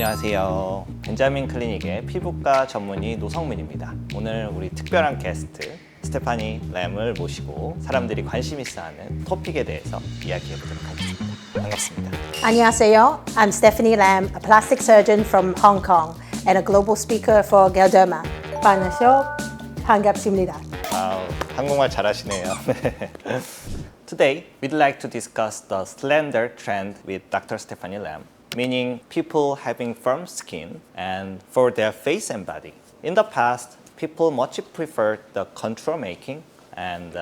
안녕하세요. 벤자민 클리닉의 피부과 전문의 노성민입니다. 오늘 우리 특별한 게스트 스테파니람을 모시고 사람들이 관심 있어하는 토픽에 대해서 이야기해 보도록 하겠습니다. 반갑습니다. 안녕하세요. I'm Stephanie Lam, a plastic surgeon from Hong Kong and a global speaker for Galderma. 안녕하세요. 반갑습니다. 한국말 잘하시네요. Today, we'd like to discuss the slender trend with Dr. Stephanie Lam, meaning people having firm skin and for their face and body. In the past, people much preferred the contour making and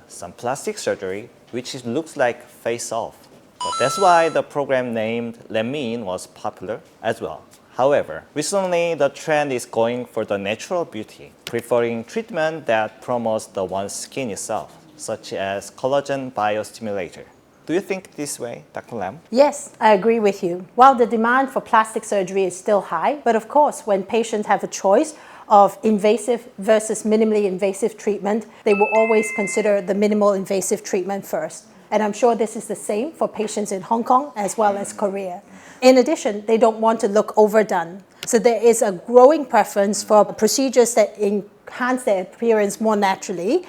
some plastic surgery, which looks like face off. But that's why the program named Let Me In was popular as well. However, recently the trend is going for the natural beauty, preferring treatment that promotes the one's skin itself, such as collagen biostimulator. Do you think this way, Dr. Lam? Yes, I agree with you. While the demand for plastic surgery is still high, but of course, when patients have a choice of invasive versus minimally invasive treatment, they will always consider the minimal invasive treatment first. And I'm sure this is the same for patients in Hong Kong as well as Korea. In addition, they don't want to look overdone. So there is a growing preference for procedures that enhance their appearance more naturally,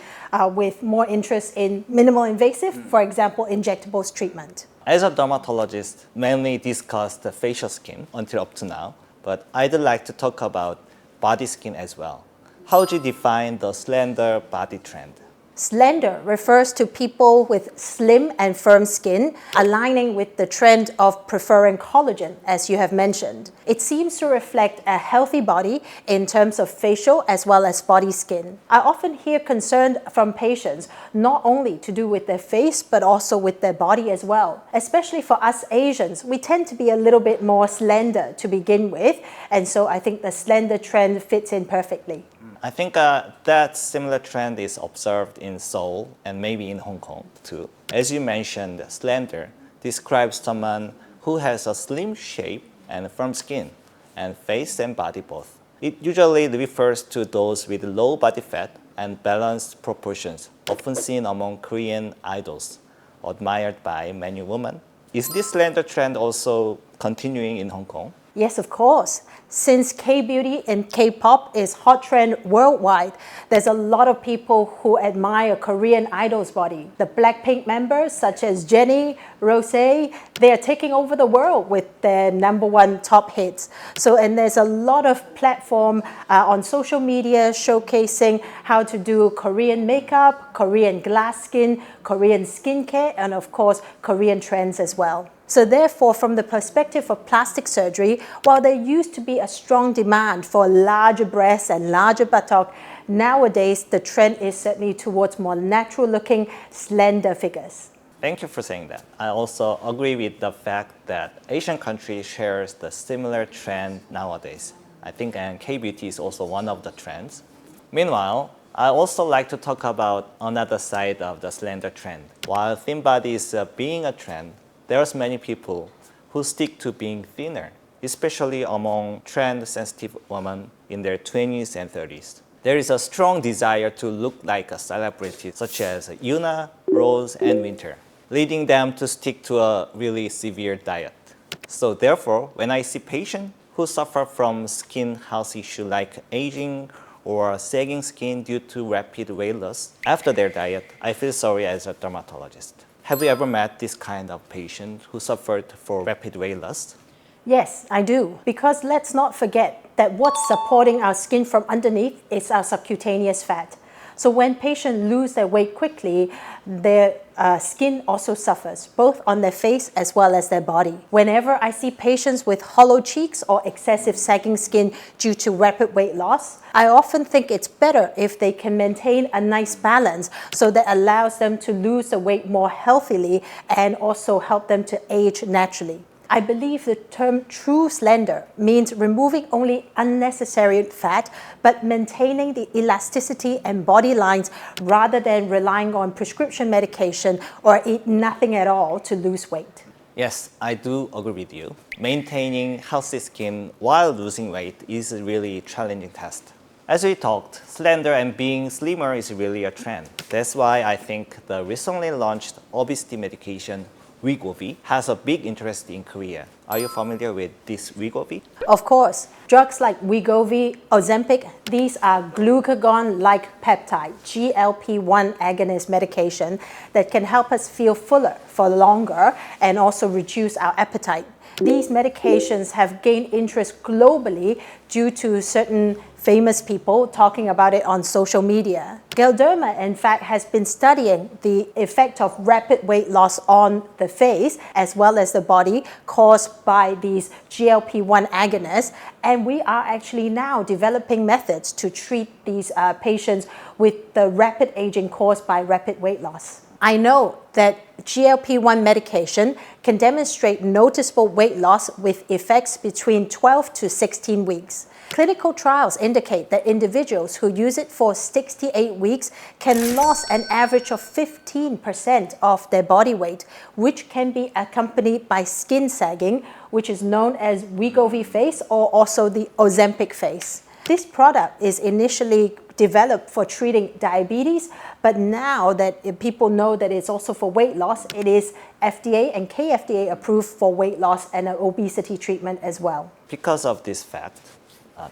with more interest in minimal invasive, for example, injectables treatment. As a dermatologist, mainly discussed the facial skin until up to now, but I'd like to talk about body skin as well. How would you define the slender body trend? Slender refers to people with slim and firm skin, aligning with the trend of preferring collagen, as you have mentioned. It seems to reflect a healthy body in terms of facial as well as body skin. I often hear concern from patients not only to do with their face, but also with their body as well. Especially for us Asians, we tend to be a little bit more slender to begin with, and so I think the slender trend fits in perfectly. I think that similar trend is observed in Seoul and maybe in Hong Kong too. As you mentioned, slender describes someone who has a slim shape and firm skin, and face and body both. It usually refers to those with low body fat and balanced proportions, often seen among Korean idols, admired by many women. Is this slender trend also continuing in Hong Kong? Yes, of course. Since K-beauty and K-pop is hot trend worldwide, there's a lot of people who admire Korean idols' body. The Blackpink members such as Jennie, Rosé, they are taking over the world with their #1 top hits. And there's a lot of platform on social media showcasing how to do Korean makeup, Korean glass skin, Korean skincare, and of course, Korean trends as well. So therefore, from the perspective of plastic surgery, while there used to be a strong demand for larger breasts and larger buttock, nowadays the trend is certainly towards more natural-looking, slender figures. Thank you for saying that. I also agree with the fact that Asian countries shares the similar trend nowadays. I think K-beauty is also one of the trends. Meanwhile, I also like to talk about another side of the slender trend. While thin body is being a trend, there's many people who stick to being thinner, especially among trend-sensitive women in their 20s and 30s. There is a strong desire to look like a celebrity such as Yuna, Rose, and Winter, leading them to stick to a really severe diet. So therefore, when I see patients who suffer from skin health issues like aging or sagging skin due to rapid weight loss after their diet, I feel sorry as a dermatologist. Have you ever met this kind of patient who suffered for rapid weight loss? Yes, I do. Because let's not forget that what's supporting our skin from underneath is our subcutaneous fat. So when patients lose their weight quickly, their skin also suffers, both on their face as well as their body. Whenever I see patients with hollow cheeks or excessive sagging skin due to rapid weight loss, I often think it's better if they can maintain a nice balance so that allows them to lose the weight more healthily and also help them to age naturally. I believe the term true slender means removing only unnecessary fat, but maintaining the elasticity and body lines rather than relying on prescription medication or eat nothing at all to lose weight. Yes, I do agree with you. Maintaining healthy skin while losing weight is a really challenging task. As we talked, slender and being slimmer is really a trend. That's why I think the recently launched obesity medication Wegovy, has a big interest in Korea. Are you familiar with this Wegovy? Of course, drugs like Wegovy, Ozempic, these are glucagon-like peptide, GLP-1 agonist medication that can help us feel fuller for longer and also reduce our appetite. These medications have gained interest globally due to certain famous people talking about it on social media. Galderma, in fact, has been studying the effect of rapid weight loss on the face as well as the body caused by these GLP-1 agonists. And we are actually now developing methods to treat these patients with the rapid aging caused by rapid weight loss. I know that GLP-1 medication can demonstrate noticeable weight loss with effects between 12 to 16 weeks. Clinical trials indicate that individuals who use it for 68 weeks can lose an average of 15% of their body weight, which can be accompanied by skin sagging, which is known as Wegovy face or also the Ozempic face. This product is initially developed for treating diabetes, but now that people know that it's also for weight loss, it is FDA and KFDA approved for weight loss and obesity treatment as well. Because of this fact,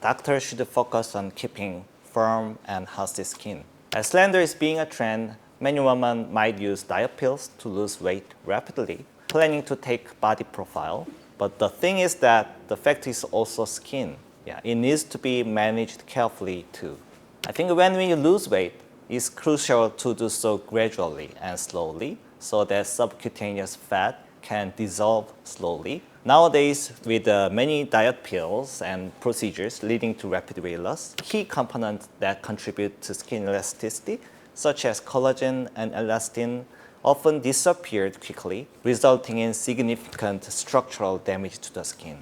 doctors should focus on keeping firm and healthy skin. As slender is being a trend, many women might use diet pills to lose weight rapidly, planning to take body profile. But the thing is that the fact is also skin. It needs to be managed carefully too. I think when we lose weight, it's crucial to do so gradually and slowly so that subcutaneous fat can dissolve slowly. Nowadays, with many diet pills and procedures leading to rapid weight loss, key components that contribute to skin elasticity, such as collagen and elastin, often disappeared quickly, resulting in significant structural damage to the skin.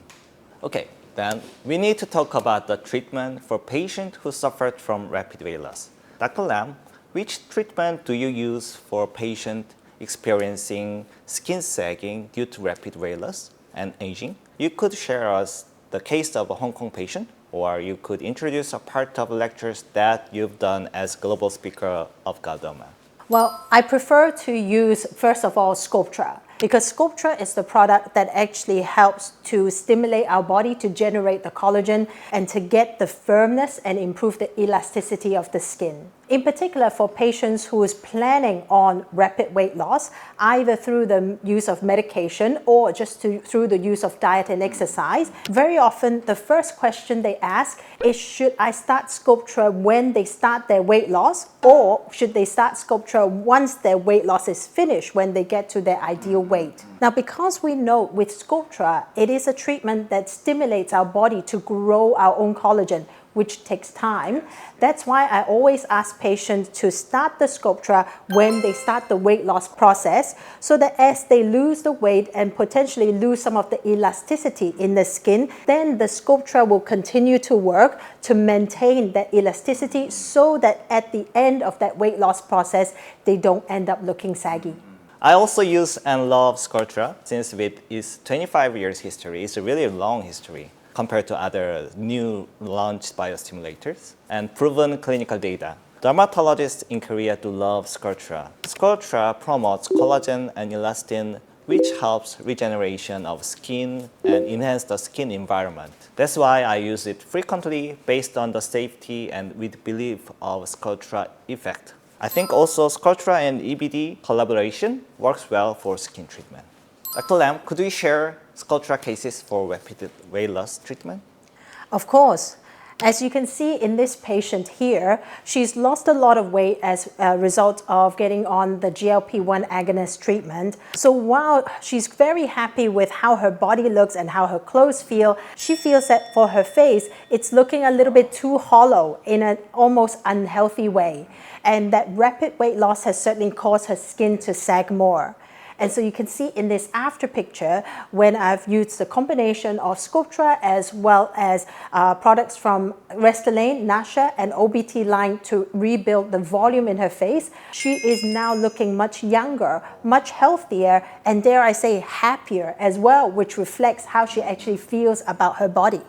Okay, then we need to talk about the treatment for patients who suffered from rapid weight loss. Dr. Lam, which treatment do you use for patients experiencing skin sagging due to rapid weight loss and aging? You could share us the case of a Hong Kong patient, or you could introduce a part of lectures that you've done as global speaker of Galderma. Well, I prefer to use, first of all, Sculptra, because Sculptra is the product that actually helps to stimulate our body to generate the collagen and to get the firmness and improve the elasticity of the skin. In particular, for patients who is planning on rapid weight loss, either through the use of medication or just through the use of diet and exercise, very often the first question they ask is, should I start Sculptra when they start their weight loss, or should they start Sculptra once their weight loss is finished, when they get to their ideal weight? Now, because we know with Sculptra, it is a treatment that stimulates our body to grow our own collagen, which takes time. That's why I always ask patients to start the Sculptra when they start the weight loss process, so that as they lose the weight and potentially lose some of the elasticity in the skin, then the Sculptra will continue to work to maintain that elasticity so that at the end of that weight loss process, they don't end up looking saggy. I also use and love Sculptra since with its 25 years history, it's a really long history compared to other new launched biostimulators and proven clinical data. Dermatologists in Korea do love Sculptra. Sculptra promotes collagen and elastin, which helps regeneration of skin and enhance the skin environment. That's why I use it frequently based on the safety and with belief of Sculptra effect. I think also Sculptra and EBD collaboration works well for skin treatment. Dr. Lam, could we share Sculptra cases for rapid weight loss treatment? Of course. As you can see in this patient here, she's lost a lot of weight as a result of getting on the GLP-1 agonist treatment. So while she's very happy with how her body looks and how her clothes feel, she feels that for her face, it's looking a little bit too hollow in an almost unhealthy way. And that rapid weight loss has certainly caused her skin to sag more. And so you can see in this after picture, when I've used the combination of Sculptra as well as products from Restylane, Nasha, and OBT line to rebuild the volume in her face, she is now looking much younger, much healthier, and dare I say, happier as well, which reflects how she actually feels about her body.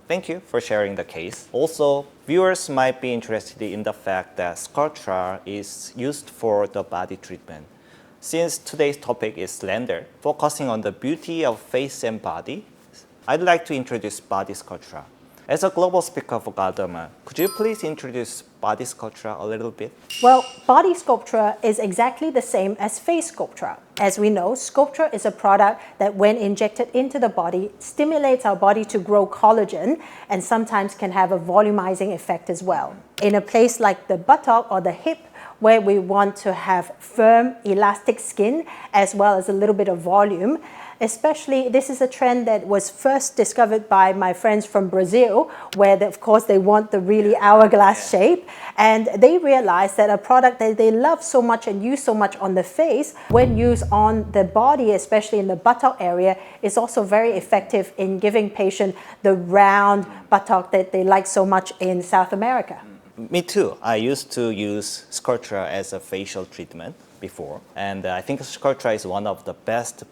Thank you for sharing the case. Also, viewers might be interested in the fact that Sculptra is used for the body treatment. Since today's topic is Slender, focusing on the beauty of face and body, I'd like to introduce Body Sculptra. As a global speaker for Galderma, could you please introduce Body Sculptra a little bit? Well, Body Sculptra is exactly the same as Face Sculptra. As we know, Sculptra is a product that when injected into the body, stimulates our body to grow collagen and sometimes can have a volumizing effect as well. In a place like the buttock or the hip, where we want to have firm, elastic skin as well as a little bit of volume, especially, this is a trend that was first discovered by my friends from Brazil, where of course they want the really hourglass shape. And they realized that a product that they love so much and use so much on the face, when used on the body, especially in the buttock area, is also very effective in giving patients the round buttock that they like so much in South America. Me too. I used to use Sculptra as a facial treatment before, and I think Sculptra is one of the best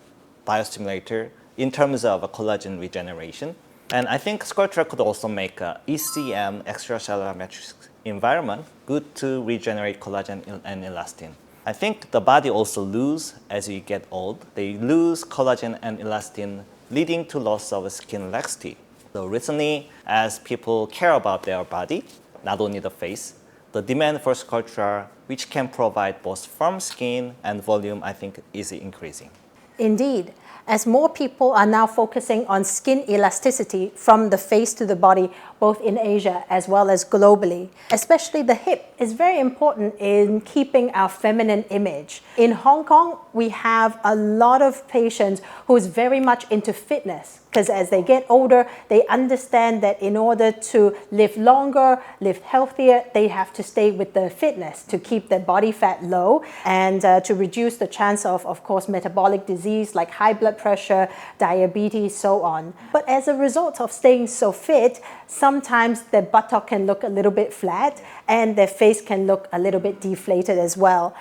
biostimulator in terms of collagen regeneration. And I think Sculptra could also make a ECM, extracellular matrix environment, good to regenerate collagen and elastin. I think the body also lose as you get old. They lose collagen and elastin, leading to loss of skin laxity. So recently, as people care about their body, not only the face, the demand for Sculptra, which can provide both firm skin and volume, I think is increasing. Indeed, as more people are now focusing on skin elasticity from the face to the body, both in Asia as well as globally, especially the hip is very important in keeping our feminine image. In Hong Kong, we have a lot of patients who is very much into fitness, because as they get older, they understand that in order to live longer, live healthier, they have to stay with the fitness to keep their body fat low and to reduce the chance of course, metabolic disease like high blood pressure, diabetes, so on. But as a result of staying so fit, sometimes their buttock can look a little bit flat and their face can look a little bit deflated as well.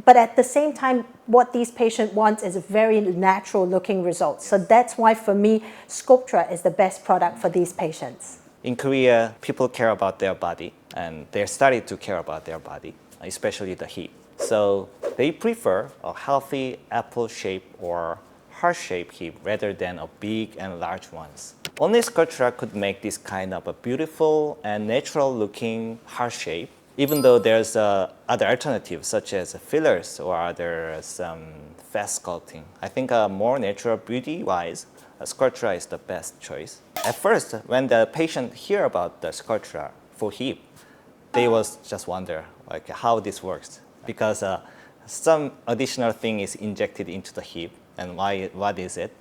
But at the same time, what these patients want is a very natural looking result. So that's why for me, Sculptra is the best product for these patients. In Korea, people care about their body and they're starting to care about their body, especially the hip. So they prefer a healthy apple shape or heart-shaped hip rather than a big and large ones. Only Sculptra could make this kind of a beautiful and natural-looking heart shape, even though there's other alternatives such as fillers or other fat sculpting. I think more natural beauty-wise, Sculptra is the best choice. At first, when the patient hear about the Sculptra for hip, they was just wonder like how this works, because some additional thing is injected into the hip, and what is it?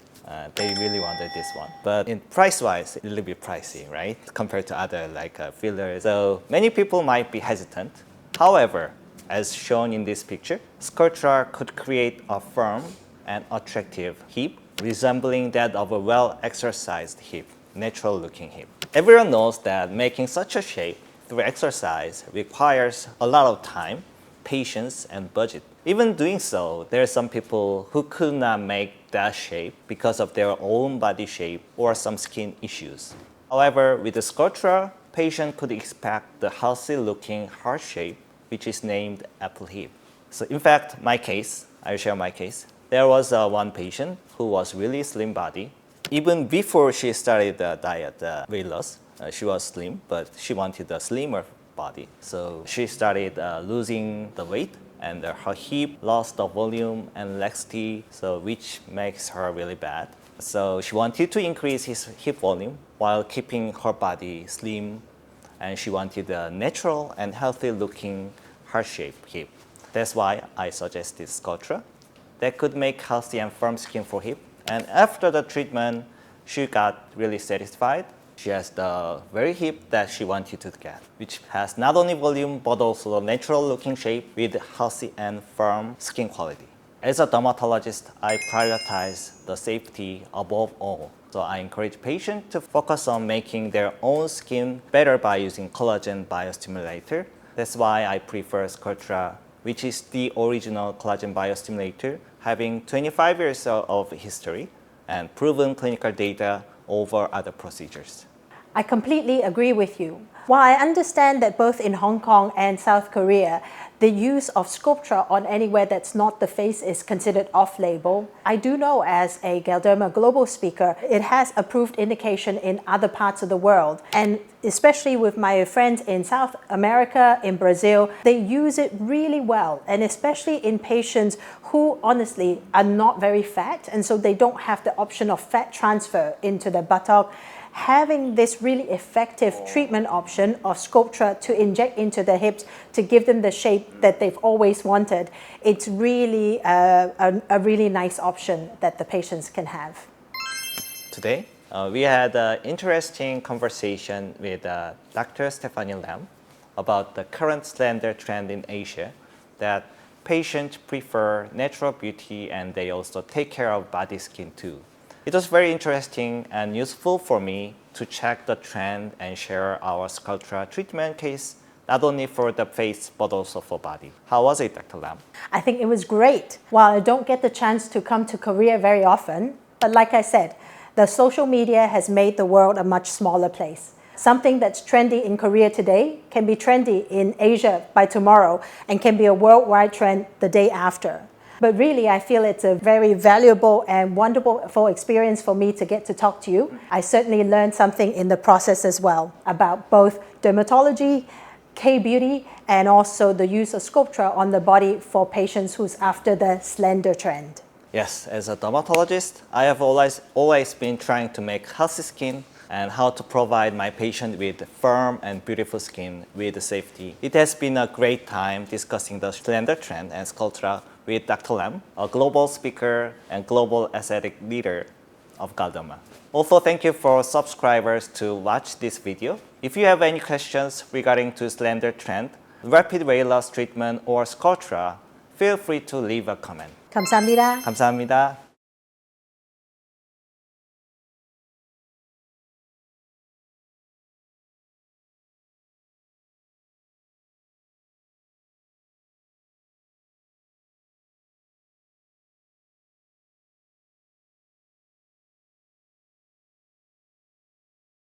They really wanted this one. But in price-wise, a little bit pricey, right? Compared to other like fillers. So many people might be hesitant. However, as shown in this picture, Sculptra could create a firm and attractive hip, resembling that of a well-exercised hip, natural-looking hip. Everyone knows that making such a shape through exercise requires a lot of time, patience, and budget. Even doing so, there are some people who could not make that shape because of their own body shape or some skin issues. However, with the Sculptra, patient could expect the healthy-looking heart shape, which is named apple hip. So in fact, I'll share my case. There was one patient who was really slim body. Even before she started the diet, weight loss, she was slim, but she wanted a slimmer body. So she started losing the weight, and her hip lost the volume and laxity, so which makes her really bad. So she wanted to increase his hip volume while keeping her body slim, and she wanted a natural and healthy looking heart-shaped hip. That's why I suggested Sculptra that could make healthy and firm skin for hip. And after the treatment, she got really satisfied. She has the very hip that she wanted to get, which has not only volume but also a natural looking shape with healthy and firm skin quality. As a dermatologist, I prioritize the safety above all. So I encourage patients to focus on making their own skin better by using collagen biostimulator. That's why I prefer Sculptra, which is the original collagen biostimulator, having 25 years of history and proven clinical data over other procedures. I completely agree with you. While I understand that both in Hong Kong and South Korea, the use of Sculptra on anywhere that's not the face is considered off-label, I do know as a Galderma global speaker, it has approved indication in other parts of the world. And especially with my friends in South America, in Brazil, they use it really well. And especially in patients who honestly are not very fat, and so they don't have the option of fat transfer into the buttock. Having this really effective treatment option of Sculptra to inject into the hips to give them the shape that they've always wanted, it's really a really nice option that the patients can have. Today, we had an interesting conversation with Dr. Stepa니람 about the current slender trend in Asia, that patients prefer natural beauty and they also take care of body skin too. It was very interesting and useful for me to check the trend and share our Sculptra treatment case, not only for the face but also for body. How was it, Dr. Lam? I think it was great. While I don't get the chance to come to Korea very often, but like I said, the social media has made the world a much smaller place. Something that's trendy in Korea today can be trendy in Asia by tomorrow and can be a worldwide trend the day after. But really, I feel it's a very valuable and wonderful experience for me to get to talk to you. I certainly learned something in the process as well about both dermatology, K-beauty, and also the use of Sculptra on the body for patients who's after the slender trend. Yes, as a dermatologist, I have always been trying to make healthy skin and how to provide my patient with firm and beautiful skin with safety. It has been a great time discussing the slender trend and Sculptra with Dr. Lam, a global speaker and global aesthetic leader of Galderma. Also, thank you for subscribers to watch this video. If you have any questions regarding to slender trend, rapid weight loss treatment or Sculptra, feel free to leave a comment. 감사합니다. 감사합니다.